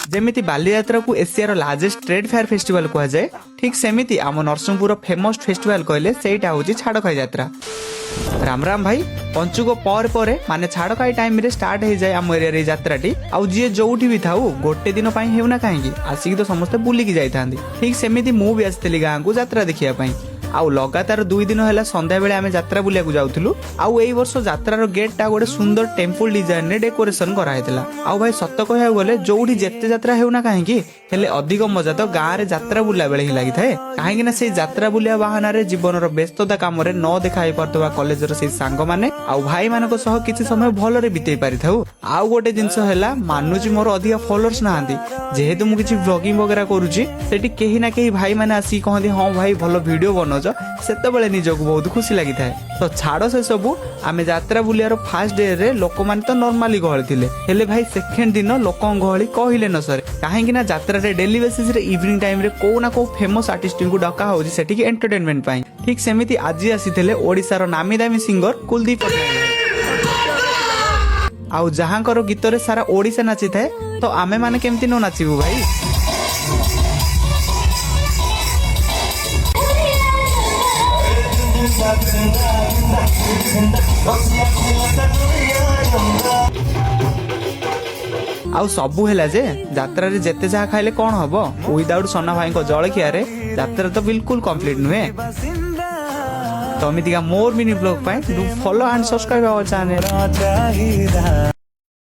जेमिति बालीयात्रा को Asia largest trade fair festival कह जाए ठीक सेमिति आम नरसिंहपुर फेमस फेस्टिवल कहले सेटा होची छाड़खाई यात्रा। राम राम भाई पंचुक पर माने छाड़खाई टाइम रे स्टार्ट हो जाए आम एरिया यात्राटी आउ जी जोठी भी थाऊ गोटे दिन हेउना कहीं आसिक तो समस्ते बुलिकी जाई ठीक सेमिति मु भी आसती गाँव को यात्रा देखिया आउ लगातार 2 दिन है संध्या बेले आम यात्रा बुलिया जाऊलु आउ एई वर्ष यात्रार गेटा गोटे सुंदर टेम्पल डिजाइन रे डेकोरेशन कराइला। आउ भाई सत कह गले जोठी जेते यात्रा हेउना कहीं हेले अधिक मजा तो गाँव में यात्रा बुला बेले ही लगी थाए कहीं से यात्रा बुलिया बाहाना रे जीवन व्यस्तता काम न देखा पार्थिबा कॉलेजर से सांग माने आउ भाई मानक सह किछि समय भलरे बितेई पारि थाउ। आउ गोटे जिंस हैला मानुची मोर अधिक फॉलोअर्स नाहांती जेहेतु मु किछि व्लॉगिंग वगैरह करूची सेठी केही ना केही भाई माने आसी कहंदी हां भाई भलो वीडियो बनोज सेते बेले निजको बहुत खुशी लागि थाए। तो छाड़ो से सबु आमे यात्रा बुलियार फास्ट डे रे लोक माने तो नॉर्मली गहଳି थिले हेले भाई सेकेंड दिन लोकन गहଳି कहिले न सरे काहेकि ना यात्रा रे डेली बेसिस रे इवनिंग टाइम रे को ना को फेमस आर्टिस्ट को डका होजी सेठी की एंटरटेनमेंट पाई ठीक सेमिति आज आसीथिले ओडिसा रो नामी दामी सिंगर कुलदीप आउ जहांकर गीत रे सारा ओडिसा नाची थाए तो आमे माने केमती न नाचिबु भाई। आउ सबु हैला जे यात्रा रे जेते जहा खाइले कोन हबो विदाउट सोना भाई को जळखिया रे यात्रा तो बिल्कुल कंप्लीट नुहे। तो अमितिका मोर मिनी ब्लॉग पाए do follow and subscribe our channel.